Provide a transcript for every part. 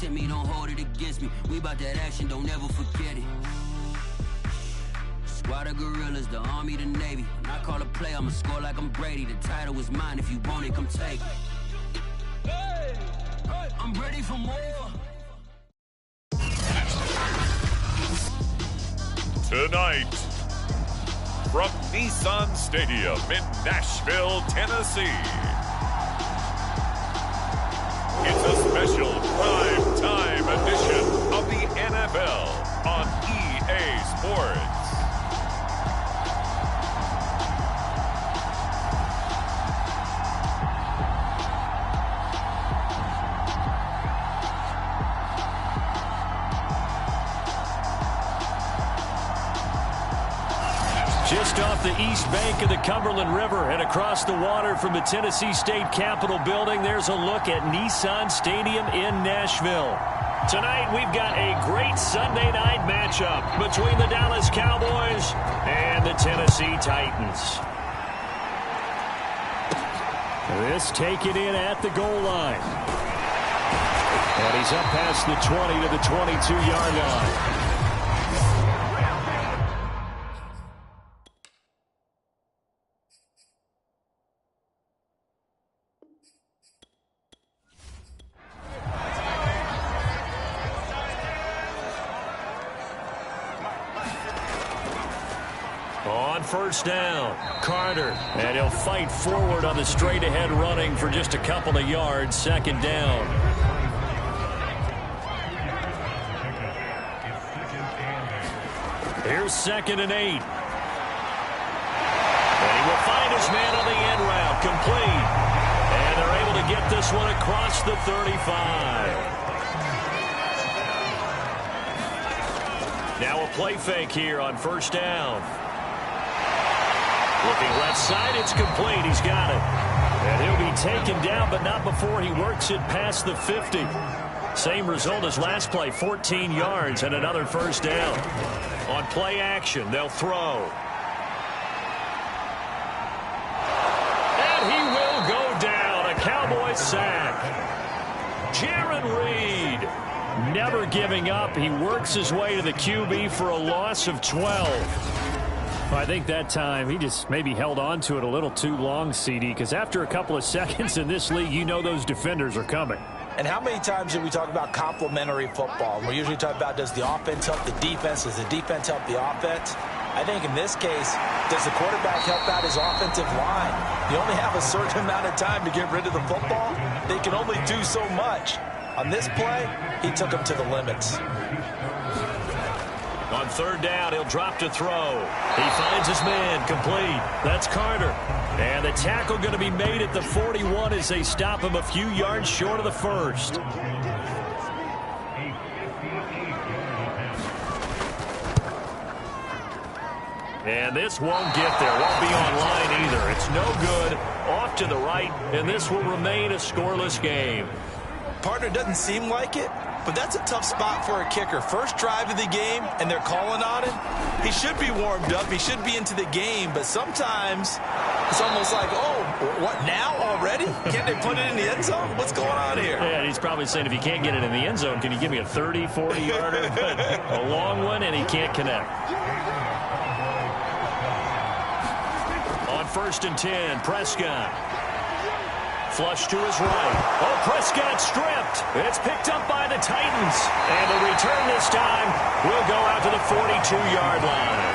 sent me, don't hold it against me. We about that action, don't ever forget it. Squad of gorillas, the army, the navy. When I call a play, I'ma score like I'm Brady. The title is mine, if you want it, come take it. I'm ready for more. Tonight, from Nissan Stadium in Nashville, Tennessee, it's a special prime-time edition of the NFL on EA Sports. Just off the east bank of the Cumberland River and across the water from the Tennessee State Capitol building, there's a look at Nissan Stadium in Nashville. Tonight, we've got a great Sunday night matchup between the Dallas Cowboys and the Tennessee Titans. This taken in at the goal line. And he's up past the 20 to the 22-yard line. On first down, Carter, and he'll fight forward on the straight-ahead running for just a couple of yards. Second down. Here's 2nd and 8. And he will find his man on the end route, complete. And they're able to get this one across the 35. Now a play fake here on first down. Looking left side, it's complete. He's got it. And he'll be taken down, but not before he works it past the 50. Same result as last play, 14 yards and another first down. On play action, they'll throw. And he will go down. A Cowboys sack. Jaron Reed, never giving up. He works his way to the QB for a loss of 12. I think that time he just maybe held on to it a little too long, CD, because after a couple of seconds in this league, you know those defenders are coming. And how many times do we talk about complementary football? And we usually talk about, does the offense help the defense? Does the defense help the offense? I think in this case, does the quarterback help out his offensive line? You only have a certain amount of time to get rid of the football. They can only do so much. On this play, he took them to the limits. On third down, he'll drop to throw. He finds his man, complete. That's Carter. And the tackle going to be made at the 41 as they stop him a few yards short of the first. And this won't get there. Won't be online either. It's no good. Off to the right, and this will remain a scoreless game. Partner, doesn't seem like it, but that's a tough spot for a kicker. First drive of the game, and they're calling on him. He should be warmed up. He should be into the game, but sometimes it's almost like, oh, what, now already? Can't they put it in the end zone? What's going on here? Yeah, he's probably saying, if you can't get it in the end zone, can you give me a 30, 40-yarder? A long one, and he can't connect. On 1st and 10, Prescott. Flush to his right. Oh, Prescott stripped. It's picked up by the Titans. And the return this time will go out to the 42-yard line.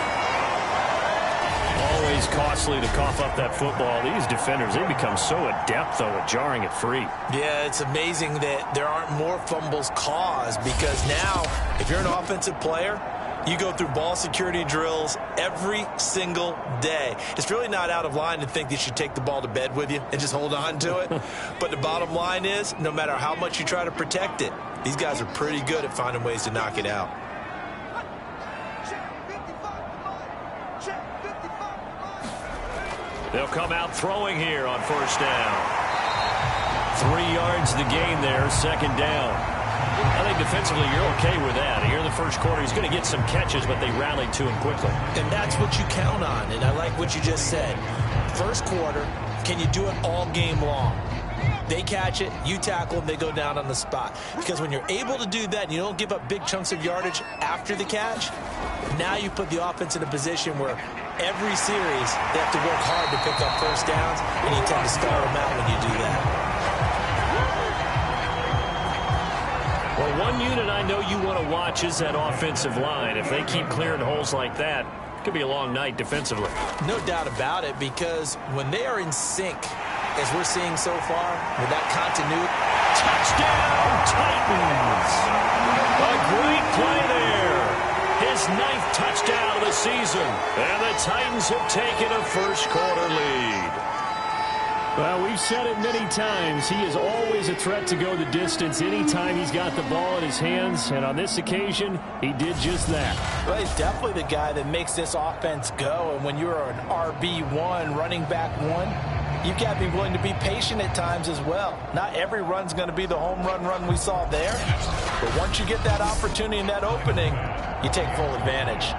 Always costly to cough up that football. These defenders, they become so adept, though, at jarring it free. Yeah, it's amazing that there aren't more fumbles caused, because now, if you're an offensive player, you go through ball security drills every single day. It's really not out of line to think that you should take the ball to bed with you and just hold on to it. But the bottom line is, no matter how much you try to protect it, these guys are pretty good at finding ways to knock it out. They'll come out throwing here on first down. 3 yards the gain there, second down. I think defensively you're okay with that. Here in the first quarter, he's going to get some catches, but they rallied to him quickly. And that's what you count on, and I like what you just said. First quarter, can you do it all game long? They catch it, you tackle them, they go down on the spot. Because when you're able to do that and you don't give up big chunks of yardage after the catch, now you put the offense in a position where every series they have to work hard to pick up first downs, and you tend to stall them out when you do that. Well, one unit I know you want to watch is that offensive line. If they keep clearing holes like that, it could be a long night defensively. No doubt about it, because when they are in sync, as we're seeing so far, with that continuity. Touchdown, Titans! A great play there. His 9th touchdown of the season. And the Titans have taken a first-quarter lead. Well, we've said it many times. He is always a threat to go the distance anytime he's got the ball in his hands. And on this occasion, he did just that. Well, he's definitely the guy that makes this offense go. And when you're an RB1, running back one, you've got to be willing to be patient at times as well. Not every run's going to be the home run we saw there. But once you get that opportunity and that opening, you take full advantage.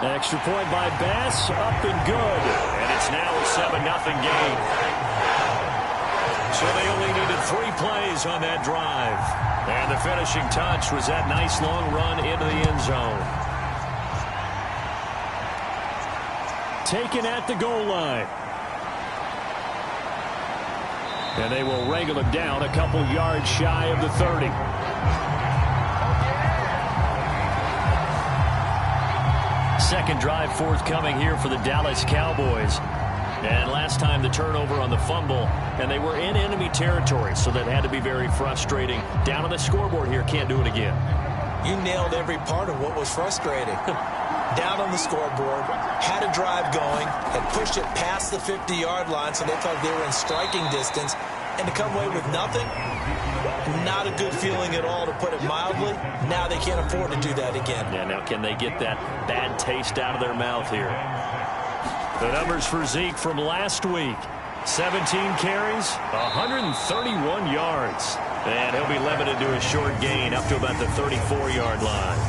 Extra point by Bass, up and good. And it's now a 7-0 game. So they only needed 3 plays on that drive. And the finishing touch was that nice long run into the end zone. Taken at the goal line. And they will wrangle him down a couple yards shy of the 30. Second drive forthcoming here for the Dallas Cowboys. And last time the turnover on the fumble, and they were in enemy territory, so that had to be very frustrating. Down on the scoreboard here, can't do it again. You nailed every part of what was frustrating. Down on the scoreboard, had a drive going, had pushed it past the 50-yard line, so they thought they were in striking distance, and to come away with nothing, not a good feeling at all, to put it mildly. Now they can't afford to do that again. Yeah, now can they get that bad taste out of their mouth here? The numbers for Zeke from last week: 17 carries, 131 yards. And he'll be limited to a short gain up to about the 34-yard line.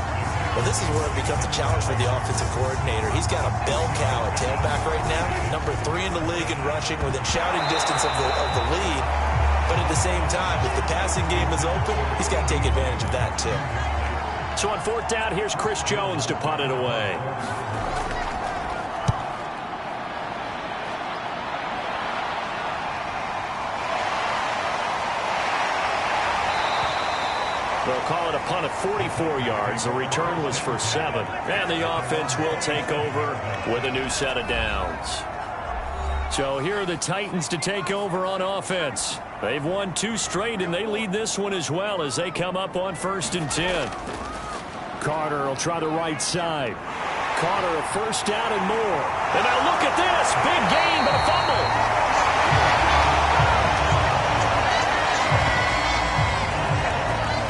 Well, this is where it becomes a challenge for the offensive coordinator. He's got a bell cow at tailback right now, number 3 in the league in rushing, within shouting distance of the lead. But at the same time, if the passing game is open, he's got to take advantage of that too. So on 4th down, here's Chris Jones to punt it away. They'll call it a punt of 44 yards. The return was for 7. And the offense will take over with a new set of downs. So here are the Titans to take over on offense. They've won 2 straight, and they lead this one as well as they come up on 1st and 10. Carter will try the right side. Carter, a first down and more. And now look at this. Big gain, but a fumble.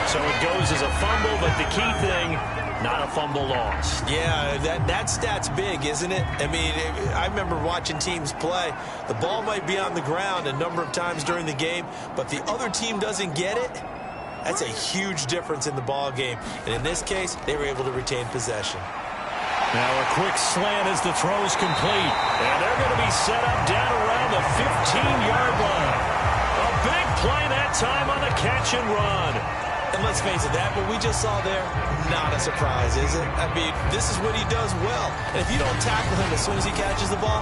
So it goes as a fumble, but the key thing, not a fumble loss. Yeah, that stat's big, isn't it? I mean, I remember watching teams play. The ball might be on the ground a number of times during the game, but the other team doesn't get it. That's a huge difference in the ball game. And in this case, they were able to retain possession. Now a quick slant as the throw's complete. And they're going to be set up down around the 15-yard line. A big play that time on the catch and run. And let's face it, that what we just saw there, not a surprise, is it? I mean, this is what he does well. And if you don't tackle him as soon as he catches the ball,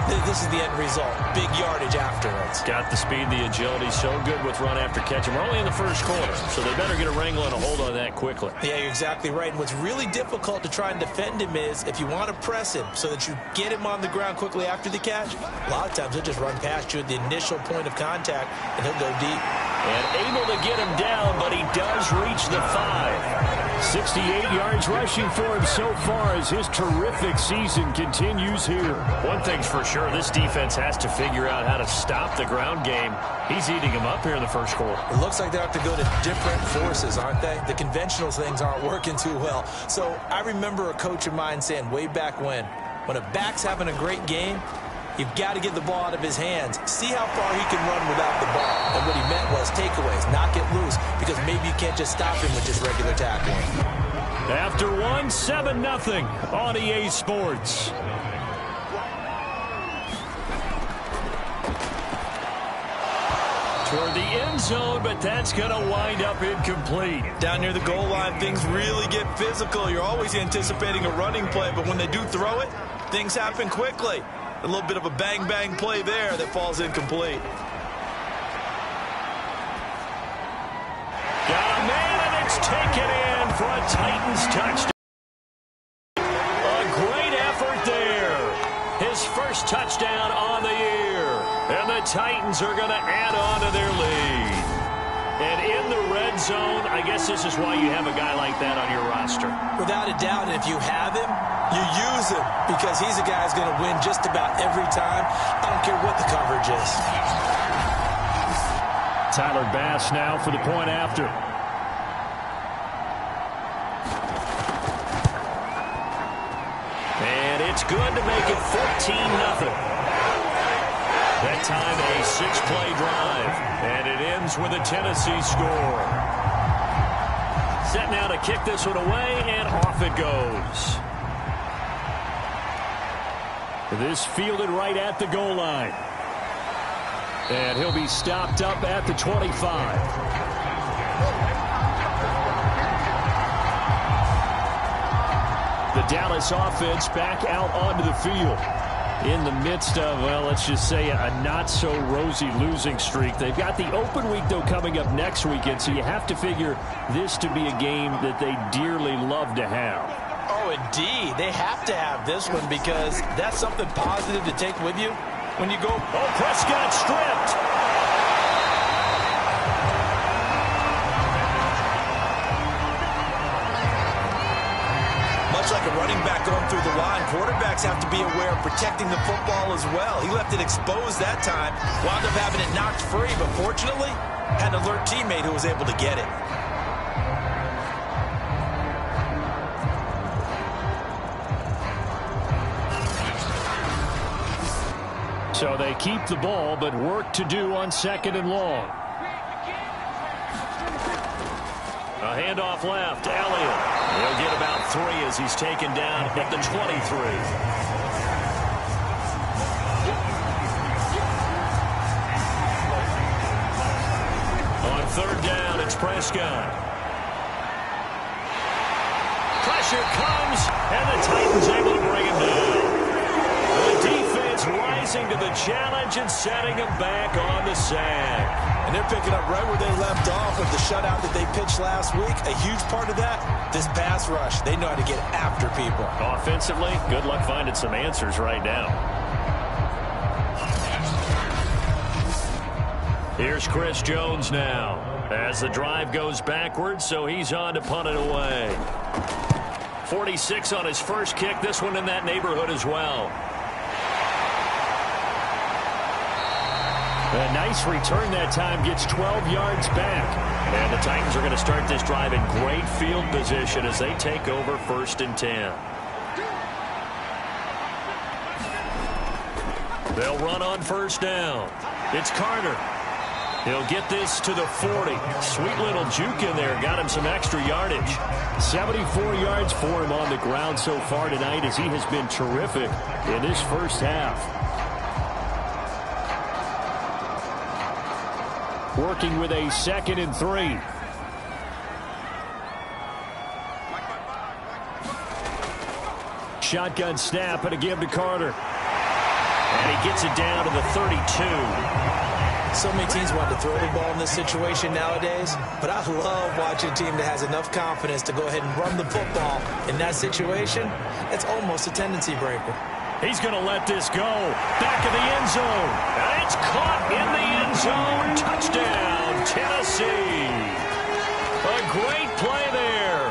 this is the end result. Big yardage afterwards. Got the speed, the agility, so good with run after catch. And we're only in the first quarter, so they better get a wrangle and a hold on that quickly. Yeah, you're exactly right. And what's really difficult to try and defend him is if you want to press him so that you get him on the ground quickly after the catch, a lot of times he'll just run past you at the initial point of contact, and he'll go deep. And able to get him down, but he does reach the 5. 68 yards rushing for him so far as his terrific season continues here. One thing's for sure, this defense has to figure out how to stop the ground game. He's eating him up here in the first quarter. It looks like they have to go to different forces, aren't they? The conventional things aren't working too well. So I remember a coach of mine saying way back when a back's having a great game, you've got to get the ball out of his hands. See how far he can run without the ball. And what he meant was takeaways, knock it loose, because maybe you can't just stop him with just regular tackling. After one, 7-0 on EA Sports. toward the end zone, but that's going to wind up incomplete. Down near the goal line, things really get physical. You're always anticipating a running play, but when they do throw it, things happen quickly. A little bit of a bang-bang play there that falls incomplete. Got a man, and it's taken in for a Titans touchdown. A great effort there. His first touchdown on the year. And the Titans are going to add on to their lead. And in the red zone, I guess this is why you have a guy like that on your roster. Without a doubt, if you have him, you use him because he's a guy who's going to win just about every time. I don't care what the coverage is. Tyler Bass now for the point after. And it's good to make it 14-0. That time a 6-play drive. And it ends with a Tennessee score. Set now to kick this one away, and off it goes. This fielded right at the goal line. And he'll be stopped up at the 25. The Dallas offense back out onto the field. In the midst of, well, let's just say a not-so-rosy losing streak. They've got the open week, though, coming up next weekend, so you have to figure this to be a game that they dearly love to have. Oh, indeed. They have to have this one because that's something positive to take with you when you go. Oh, Prescott stripped. Much like a running back going through the line, quarterbacks have to be aware of protecting the football as well. He left it exposed that time, wound up having it knocked free, but fortunately, had an alert teammate who was able to get it. So they keep the ball, but work to do on 2nd and long. A handoff left. Elliott. He'll get about 3 as he's taken down at the 23. On 3rd down, it's Prescott. Pressure comes, and the Titans able to bring him down. The defense rising to the challenge and setting him back on the sack. And they're picking up right where they left off with the shutout that they pitched last week. A huge part of that, this pass rush. They know how to get after people. Offensively, good luck finding some answers right now. Here's Chris Jones now as the drive goes backwards, so he's on to punt it away. 46 on his first kick. This one in that neighborhood as well. A nice return that time, gets 12 yards back. And the Titans are going to start this drive in great field position as they take over 1st and 10. They'll run on 1st down. It's Carter. He'll get this to the 40. Sweet little juke in there. Got him some extra yardage. 74 yards for him on the ground so far tonight as he has been terrific in this first half. Working with a 2nd and 3. Shotgun snap and a give to Carter. And he gets it down to the 32. So many teams want to throw the ball in this situation nowadays, but I love watching a team that has enough confidence to go ahead and run the football. In that situation, it's almost a tendency breaker. He's going to let this go. Back of the end zone. And it's caught in the end zone. Touchdown, Tennessee. A great play there.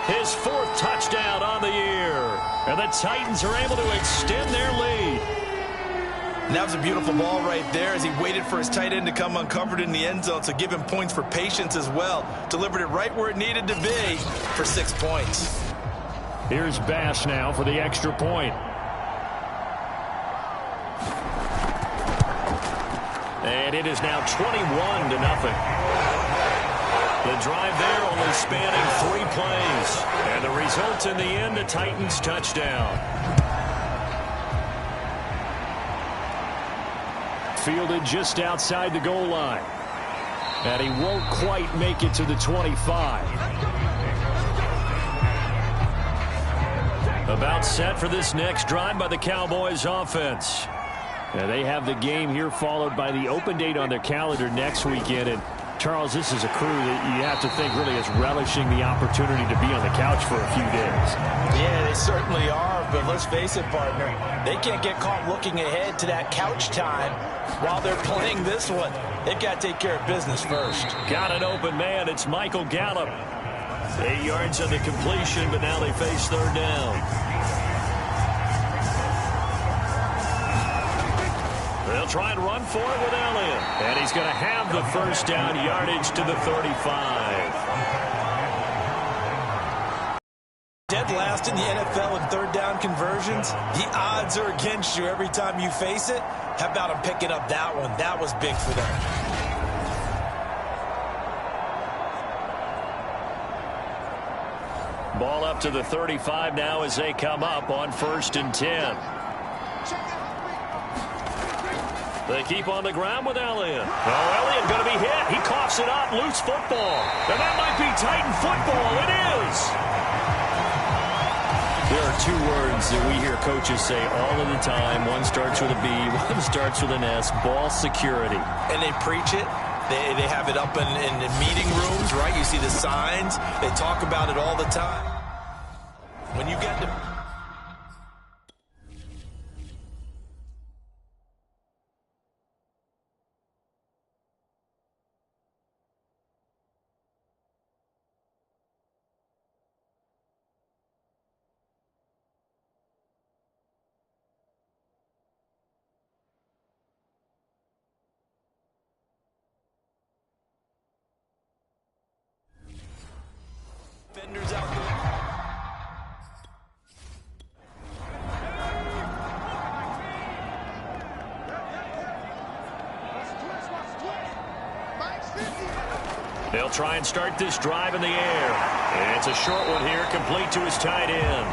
His 4th touchdown on the year. And the Titans are able to extend their lead. And that was a beautiful ball right there as he waited for his tight end to come uncovered in the end zone, so give him points for patience as well. Delivered it right where it needed to be for 6 points. Here's Bass now for the extra point. And it is now 21-0. The drive there only spanning 3 plays. And the result in the end, a Titans touchdown. Fielded just outside the goal line. And he won't quite make it to the 25. About set for this next drive by the Cowboys offense. And they have the game here followed by the open date on their calendar next weekend. And Charles, this is a crew that you have to think really is relishing the opportunity to be on the couch for a few days. Yeah, they certainly are, but let's face it, partner, they can't get caught looking ahead to that couch time while they're playing this one. They've got to take care of business first. Got an open man. It's Michael Gallup. 8 yards on the completion, but now they face third down. They'll try and run for it with Elliott. And he's going to have the first down, yardage to the 35. Dead last in the NFL in third down conversions. The odds are against you every time you face it. How about them picking up that one? That was big for them. Ball up to the 35 now as they come up on 1st and 10. They keep on the ground with Elliott. Oh, Elliott going to be hit. He coughs it up. Loose football. And that might be Titan football. It is. There are 2 words that we hear coaches say all of the time. One starts with a B, one starts with an S. Ball security. And they preach it. They have it up in meeting rooms, right? You see the signs. They talk about it all the time. When you get to... Defenders out there. They'll try and start this drive in the air. And it's a short one here, complete to his tight end.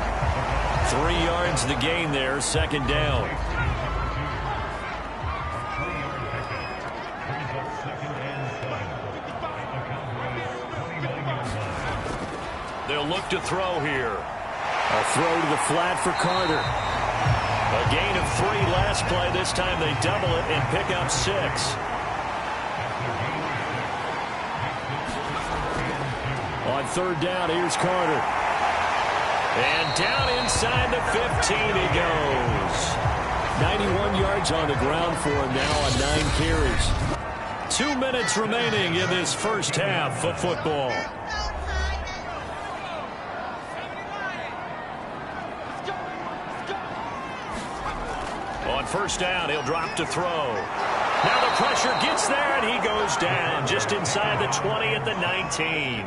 3 yards the gain there, 2nd down. They'll look to throw here. A throw to the flat for Carter. A gain of 3 last play. This time they double it and pick up 6. On 3rd down, here's Carter. And down inside the 15 he goes. 91 yards on the ground for him now on 9 carries. 2 minutes remaining in this first half of football. On 1st down, he'll drop to throw. Now the pressure gets there, and he goes down just inside the 20 at the 19.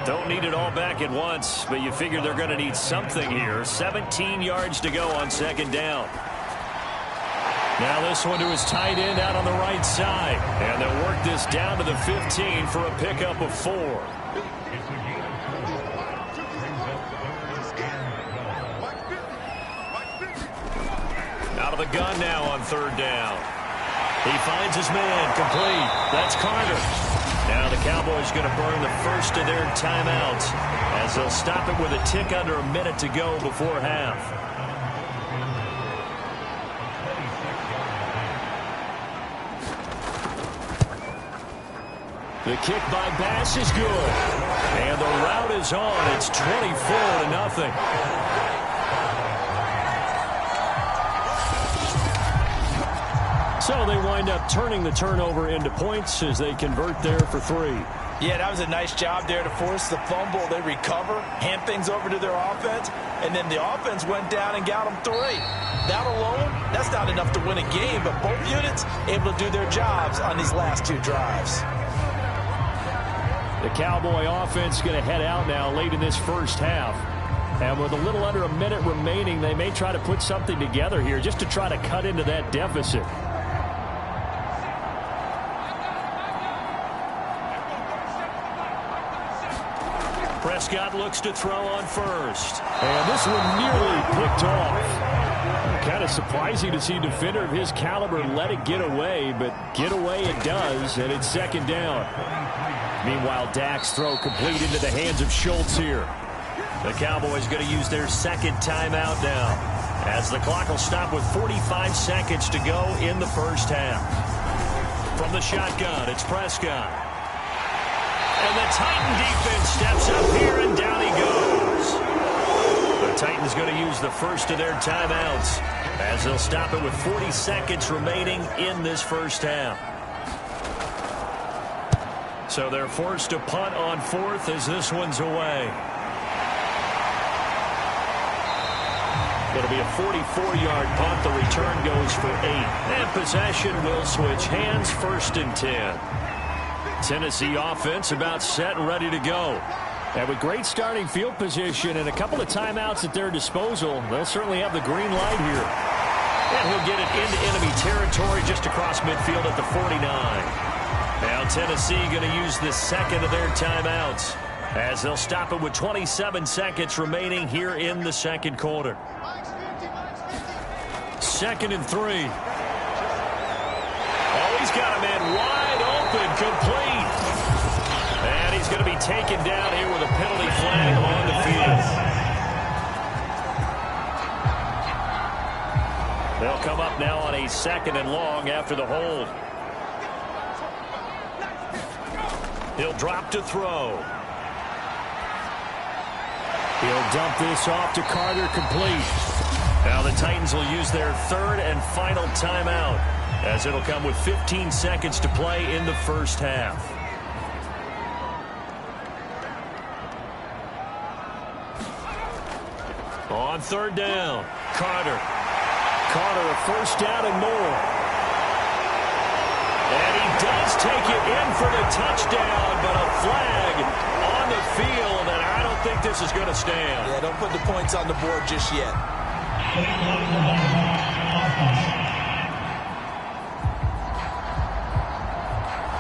Don't need it all back at once, but you figure they're going to need something here. 17 yards to go on 2nd down. Now this one to his tight end out on the right side. And they'll work this down to the 15 for a pickup of 4. Out of the gun now on 3rd down. He finds his man, complete. That's Carter. Now the Cowboys going to burn the first of their timeouts as they'll stop it with a tick under a minute to go before half. The kick by Bass is good. And the route is on. It's 24-0. So they wind up turning the turnover into points as they convert there for 3. Yeah, that was a nice job there to force the fumble. They recover, hand things over to their offense, and then the offense went down and got them 3. That alone, that's not enough to win a game, but both units able to do their jobs on these last 2 drives. The Cowboy offense going to head out now late in this first half. And with a little under a minute remaining, they may try to put something together here just to try to cut into that deficit. Prescott looks to throw on 1st. And this one nearly picked off. Kind of surprising to see a defender of his caliber let it get away, but get away it does, and it's second down. Meanwhile, Dak's throw complete into the hands of Schultz here. The Cowboys going to use their second timeout now, as the clock will stop with 45 seconds to go in the first half. From the shotgun, it's Prescott. And the Titan defense steps up here, and down he goes. The Titans going to use the first of their timeouts, as they'll stop it with 40 seconds remaining in this first half. So they're forced to punt on fourth as this one's away. It'll be a 44-yard punt. The return goes for 8. And possession will switch hands, 1st and 10. Tennessee offense about set and ready to go. And with great starting field position and a couple of timeouts at their disposal, they'll certainly have the green light here. And he'll get it into enemy territory just across midfield at the 49. Now Tennessee going to use the second of their timeouts, as they'll stop it with 27 seconds remaining here in the second quarter. 2nd and 3. Oh, he's got a man wide open, complete. And he's going to be taken down here with a penalty flag on the field. They'll come up now on a 2nd and long after the hold. He'll drop to throw. He'll dump this off to Carter, complete. Now the Titans will use their 3rd and final timeout, as it'll come with 15 seconds to play in the first half. On 3rd down, Carter. Carter, a 1st down and more. And he does take it in for the touchdown, but a flag on the field, and I don't think this is going to stand. Yeah, don't put the points on the board just yet.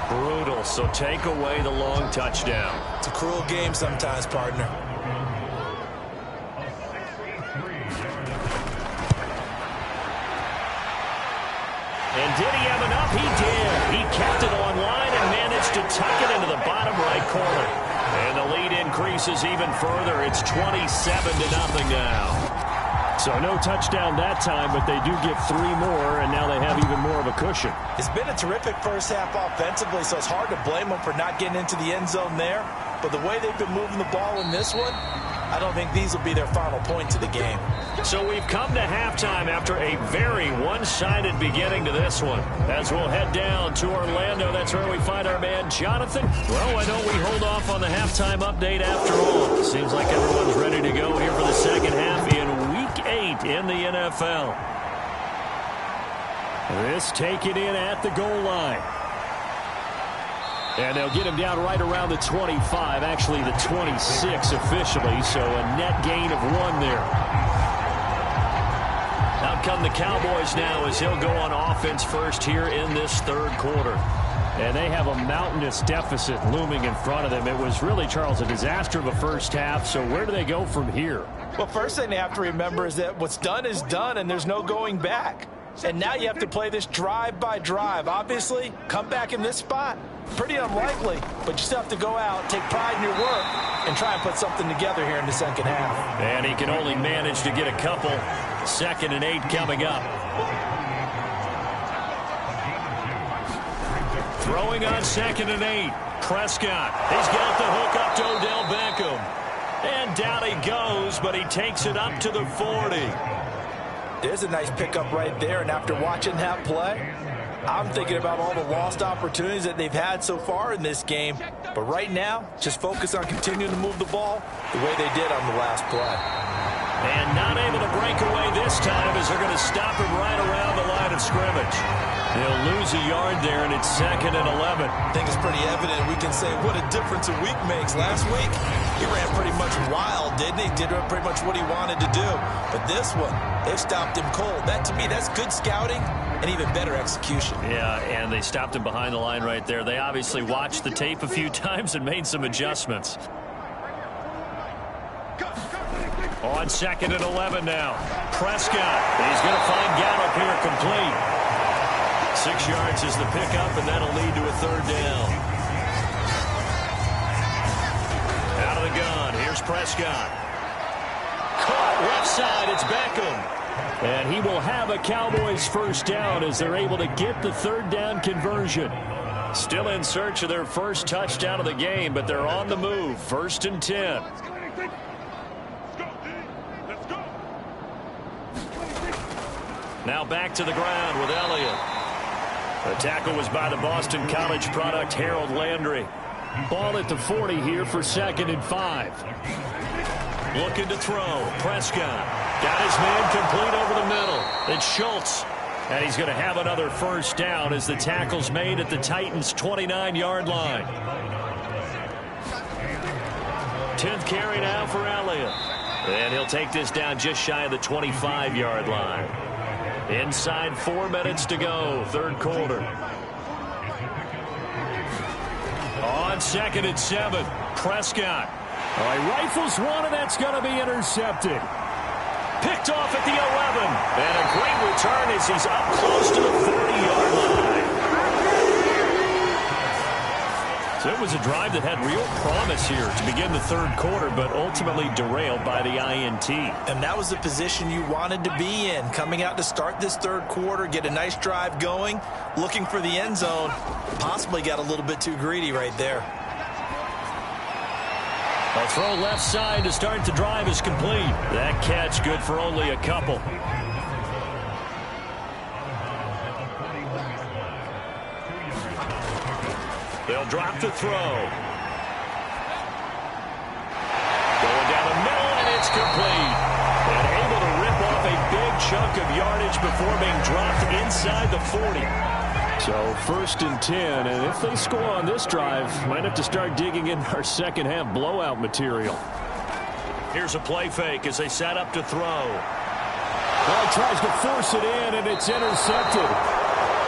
Brutal, so take away the long touchdown. It's a cruel game sometimes, partner. And did he have enough? He did. He kept it on line and managed to tuck it into the bottom right corner. And the lead increases even further. It's 27-0 now. So no touchdown that time, but they do get 3 more, and now they have even more of a cushion. It's been a terrific first half offensively, so it's hard to blame them for not getting into the end zone there. But the way they've been moving the ball in this one, I don't think these will be their final points of the game. So we've come to halftime after a very one-sided beginning to this one. As we'll head down to Orlando, that's where we find our man Jonathan. Well, why don't we hold off on the halftime update after all? Seems like everyone's ready to go here for the second half in Week 8 in the NFL. This taken in at the goal line. And they'll get him down right around the 25, actually the 26 officially, so a net gain of 1 there. Out come the Cowboys now as he'll go on offense first here in this 3rd quarter. And they have a mountainous deficit looming in front of them. It was really, Charles, a disaster of a first half, so where do they go from here? Well, first thing they have to remember is that what's done is done, and there's no going back. And now you have to play this drive by drive. Obviously, come back in this spot. Pretty unlikely, but you still have to go out, take pride in your work, and try and put something together here in the second half. And he can only manage to get a couple. 2nd and 8 coming up. Throwing on 2nd and 8. Prescott. He's got the hook up to Odell Beckham. And down he goes, but he takes it up to the 40. There's a nice pickup right there, and after watching that play, I'm thinking about all the lost opportunities that they've had so far in this game. But right now, just focus on continuing to move the ball the way they did on the last play. And not able to break away this time as they're going to stop him right around the line of scrimmage. They'll lose a yard there, and it's 2nd and 11. I think it's pretty evident. We can say what a difference a week makes. Last week, he ran pretty much wild, didn't he? Did pretty much what he wanted to do. But this one, they've stopped him cold. That, to me, that's good scouting and even better execution. Yeah, and they stopped him behind the line right there. They obviously watched the tape a few times and made some adjustments. On 2nd and 11 now. Prescott. He's going to find Gallup here complete. 6 yards is the pickup, and that'll lead to a 3rd down. Out of the gun. Here's Prescott. Caught left side. It's Beckham. And he will have a Cowboys 1st down as they're able to get the 3rd down conversion. Still in search of their first touchdown of the game, but they're on the move. 1st and 10. Now back to the ground with Elliott. The tackle was by the Boston College product, Harold Landry. Ball at the 40 here for 2nd and 5. Looking to throw. Prescott. Got his man complete over the middle. It's Schultz. And he's going to have another 1st down as the tackle's made at the Titans' 29-yard line. 10th carry now for Elliott. And he'll take this down just shy of the 25-yard line. Inside 4 minutes to go, 3rd quarter. On 2nd and 7, Prescott. All right, rifles one, and that's going to be intercepted. Picked off at the 11. And a great return as he's up close to the 30-yard line. So it was a drive that had real promise here to begin the 3rd quarter, but ultimately derailed by the INT. And that was the position you wanted to be in, coming out to start this 3rd quarter, get a nice drive going, looking for the end zone. Possibly got a little bit too greedy right there. A throw left side to start the drive is complete. That catch good for only a couple. They'll drop the throw. Going down the middle, and it's complete. And able to rip off a big chunk of yardage before being dropped inside the 40. So 1st and 10, and if they score on this drive, might have to start digging in our second half blowout material. Here's a play fake as they set up to throw. Well, he tries to force it in, and it's intercepted.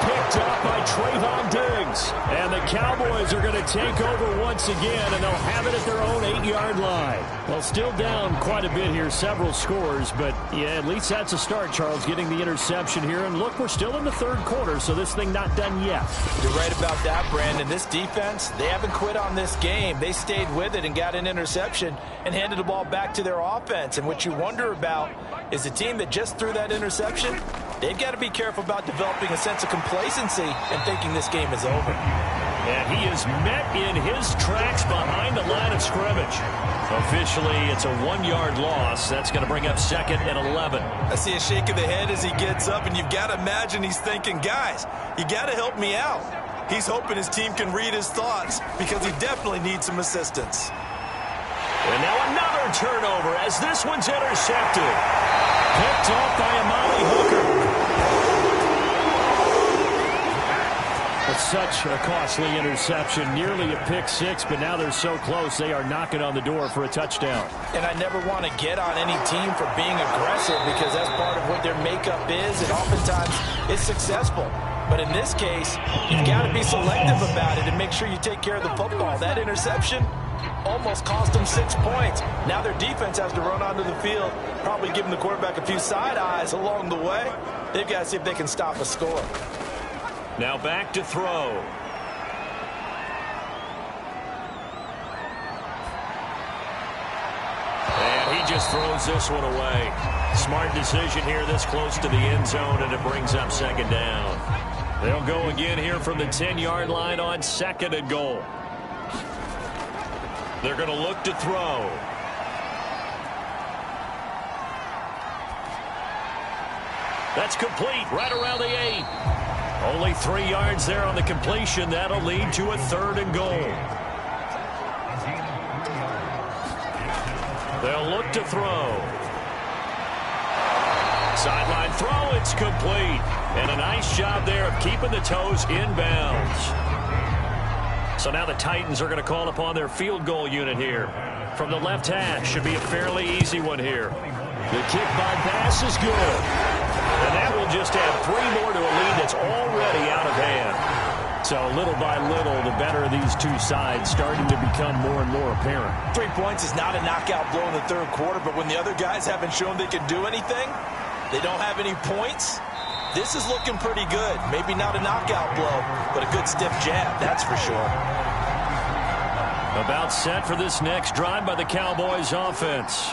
Picked up by Trayvon Diggs. And the Cowboys are going to take over once again, and they'll have it at their own 8-yard line. Well, still down quite a bit here, several scores, but yeah, at least that's a start, Charles, getting the interception here. And look, we're still in the 3rd quarter, so this thing not done yet. You're right about that, Brandon. This defense, they haven't quit on this game. They stayed with it and got an interception and handed the ball back to their offense. And what you wonder about is the team that just threw that interception, they've got to be careful about developing a sense of complacency and thinking this game is over. And he is met in his tracks behind the line of scrimmage. Officially, it's a 1-yard loss. That's going to bring up 2nd and 11. I see a shake of the head as he gets up, and you've got to imagine he's thinking, guys, you got to help me out. He's hoping his team can read his thoughts because he definitely needs some assistance. And now another turnover as this one's intercepted. Picked off by Amani Hooker. It's such a costly interception, nearly a pick 6, but now they're so close they are knocking on the door for a touchdown. And I never want to get on any team for being aggressive because that's part of what their makeup is, and oftentimes it's successful. But in this case, you've got to be selective about it and make sure you take care of the football. That interception almost cost them 6 points. Now their defense has to run onto the field, probably giving the quarterback a few side eyes along the way. They've got to see if they can stop a score. Now back to throw. And he just throws this one away. Smart decision here this close to the end zone, and it brings up 2nd down. They'll go again here from the 10-yard line on 2nd and goal. They're going to look to throw. That's complete right around the 8. Only 3 yards there on the completion. That'll lead to a 3rd and goal. They'll look to throw. Sideline throw, it's complete. And a nice job there of keeping the toes inbounds. So now the Titans are going to call upon their field goal unit here. From the left hash, should be a fairly easy one here. The kick by Bass is good. And that will just add 3 more to a lead that's already out of hand. So little by little, the better of these two sides starting to become more and more apparent. 3 points is not a knockout blow in the third quarter, but when the other guys haven't shown they can do anything, they don't have any points, this is looking pretty good. Maybe not a knockout blow, but a good stiff jab, that's for sure. About set for this next drive by the Cowboys offense.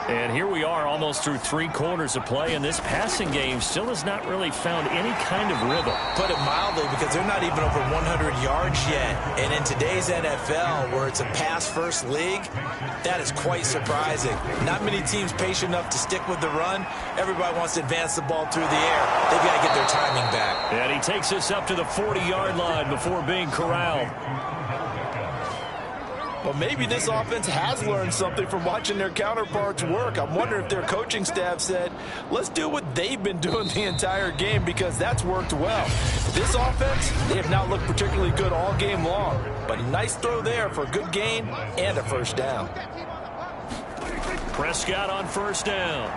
And here we are almost through 3 quarters of play, and this passing game still has not really found any kind of rhythm. Put it mildly, because they're not even over 100 yards yet. And in today's NFL, where it's a pass-first league, that is quite surprising. Not many teams patient enough to stick with the run. Everybody wants to advance the ball through the air. They've got to get their timing back. And he takes us up to the 40-yard line before being corralled. Well, maybe this offense has learned something from watching their counterparts work. I'm wondering if their coaching staff said, let's do what they've been doing the entire game, because that's worked well. This offense, they have not looked particularly good all game long, but a nice throw there for a good gain and a first down. Prescott on first down.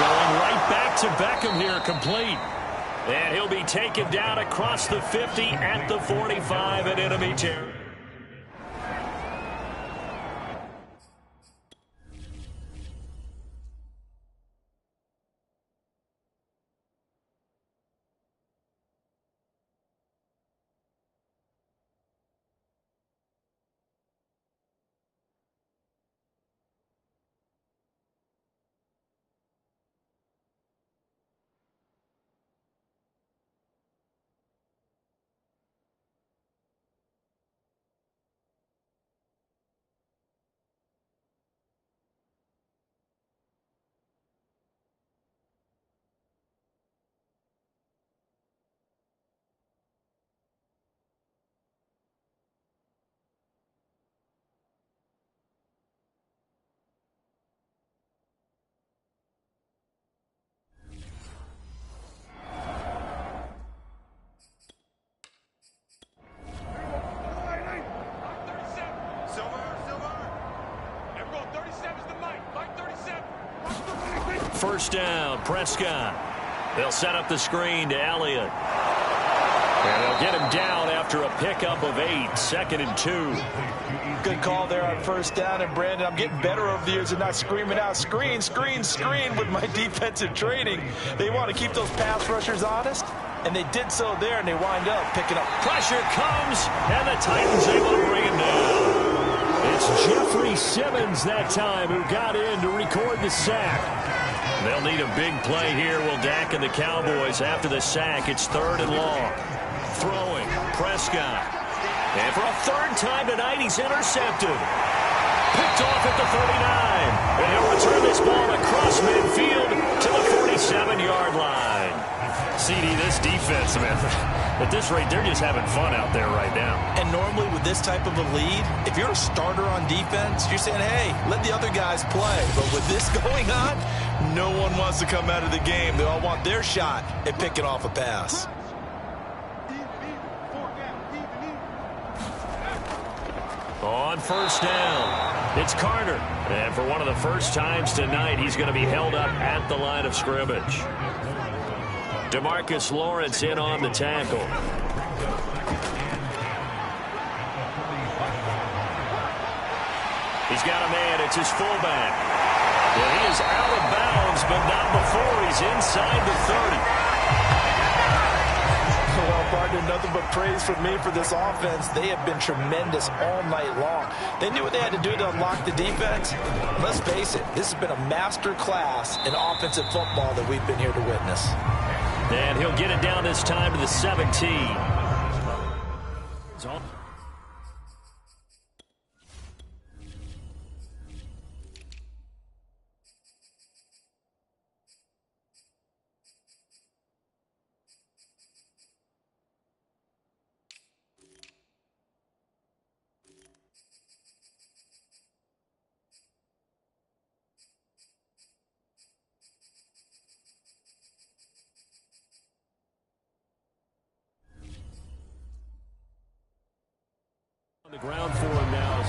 Going right back to Beckham here, complete. And he'll be taken down across the 50 at the 45 at enemy territory. First down, Prescott. They'll set up the screen to Elliott. And they'll get him down after a pickup of 8, 2nd and 2. Good call there on first down. And, Brandon, I'm getting better over the years and not screaming out, screen, screen, screen with my defensive training. They want to keep those pass rushers honest, and they did so there, and they wind up picking up. Pressure comes, and the Titans able to bring him down. It's Jeffrey Simmons that time who got in to record the sack. They'll need a big play here, will Dak and the Cowboys. After the sack, it's 3rd and long. Throwing, Prescott. And for a 3rd time tonight, he's intercepted. Picked off at the 39. And he'll return this ball across midfield to the 47-yard line. CD, this defense, man, at this rate, they're just having fun out there right now. And normally with this type of a lead, if you're a starter on defense, you're saying, hey, let the other guys play. But with this going on, no one wants to come out of the game. They all want their shot at picking off a pass. On first down, it's Carter. And for one of the first times tonight, he's going to be held up at the line of scrimmage. DeMarcus Lawrence in on the tackle. He's got a man. It's his fullback. Well, he is out of bounds, but not before he's inside the 30. Well, partner, nothing but praise from me for this offense. They have been tremendous all night long. They knew what they had to do to unlock the defense. Let's face it, this has been a master class in offensive football that we've been here to witness. And he'll get it down this time to the 17. The ground for him now.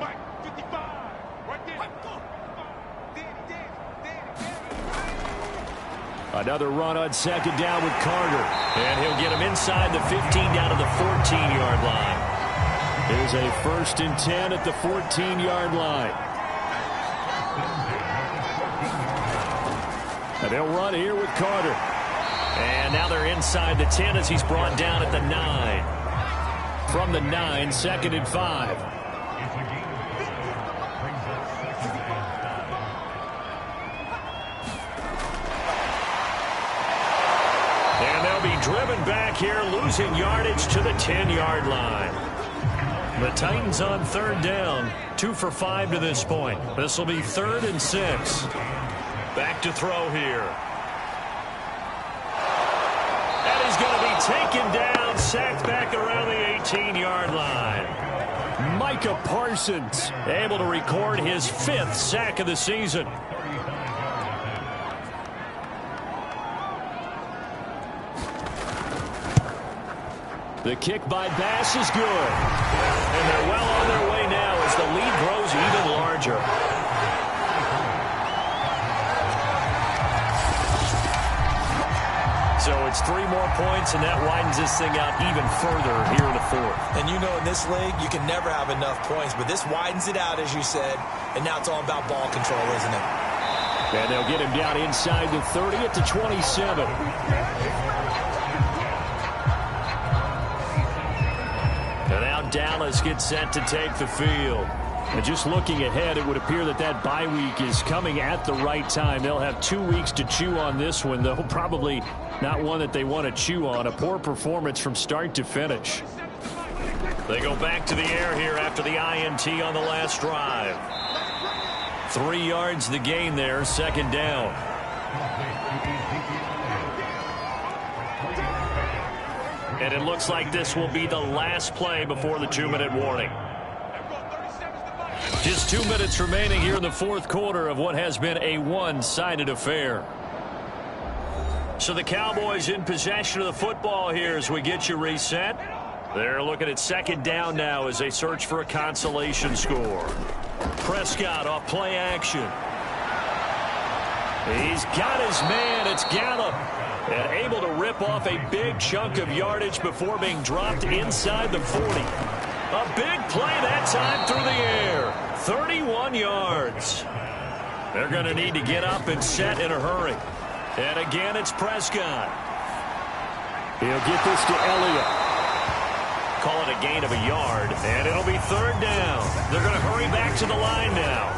Mike. Another run on second down with Carter. And he'll get him inside the 15 down to the 14-yard line. Here's a 1st and 10 at the 14-yard line. And they'll run here with Carter. And now they're inside the 10 as he's brought down at the 9. From the 9, 2nd and 5. And they'll be driven back here, losing yardage to the 10-yard line. The Titans on 3rd down, 2 for 5 to this point. This will be 3rd and 6. Back to throw here. And he's going to be taken down, sacked back around the 18-yard line. Micah Parsons able to record his 5th sack of the season. The kick by Bass is good. And they're well on their way now as the lead grows even larger. So it's 3 more points, and that widens this thing out even further here in the 4th. And you know in this league, you can never have enough points, but this widens it out, as you said, and now it's all about ball control, isn't it? And they'll get him down inside the 30 at the 27. And now Dallas gets set to take the field. And just looking ahead, it would appear that that bye week is coming at the right time. They'll have 2 weeks to chew on this one, though probably not one that they want to chew on. A poor performance from start to finish. They go back to the air here after the INT on the last drive. 3 yards the gain there, 2nd down. And it looks like this will be the last play before the 2-minute warning. Just 2 minutes remaining here in the 4th quarter of what has been a one-sided affair. So the Cowboys in possession of the football here as we get you reset. They're looking at 2nd down now as they search for a consolation score. Prescott off play action. He's got his man. It's Gallup. And able to rip off a big chunk of yardage before being dropped inside the 40. A big play that time through the air. 31 yards. They're going to need to get up and set in a hurry. And again, it's Prescott. He'll get this to Elliott. Call it a gain of a yard, and it'll be 3rd down. They're going to hurry back to the line now.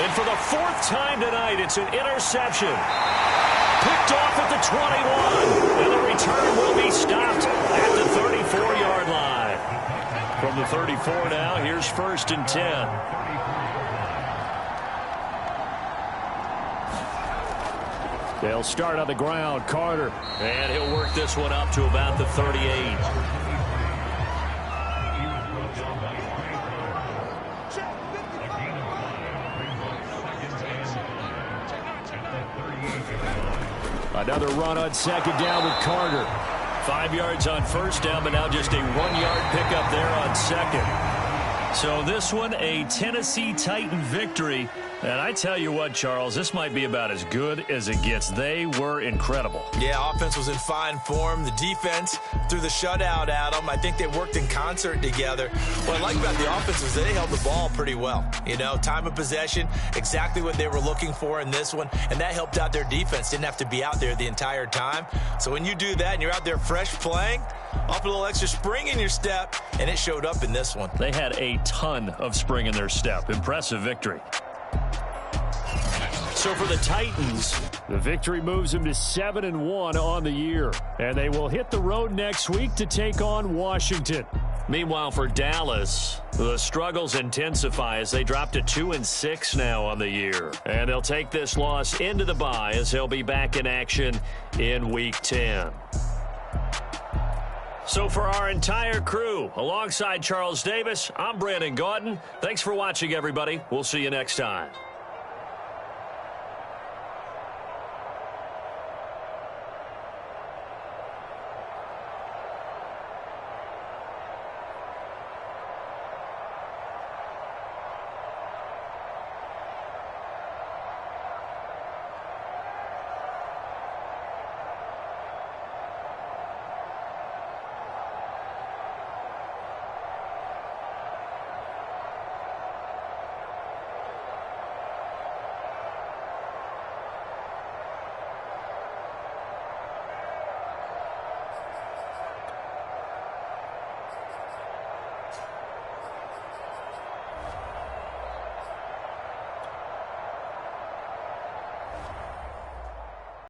And for the 4th time tonight, it's an interception. Picked off at the 21. And the return will be stopped at the 34-yard line. From the 34 now, here's 1st and 10. They'll start on the ground. Carter. And he'll work this one up to about the 38. Another run on 2nd down with Carter. 5 yards on 1st down, but now just a 1-yard pickup there on 2nd. So this one, a Tennessee Titan victory. And I tell you what, Charles, this might be about as good as it gets. They were incredible. Yeah, offense was in fine form. The defense threw the shutout at them. I think they worked in concert together. What I like about the offense is they held the ball pretty well. You know, time of possession, exactly what they were looking for in this one. And that helped out their defense. Didn't have to be out there the entire time. So when you do that and you're out there fresh playing, off a little extra spring in your step, and it showed up in this one. They had a ton of spring in their step. Impressive victory. So for the Titans, the victory moves them to 7-1 on the year. And they will hit the road next week to take on Washington. Meanwhile, for Dallas, the struggles intensify as they drop to 2-6 now on the year. And they'll take this loss into the bye as they'll be back in action in Week 10. So for our entire crew, alongside Charles Davis, I'm Brandon Gaudin. Thanks for watching, everybody. We'll see you next time.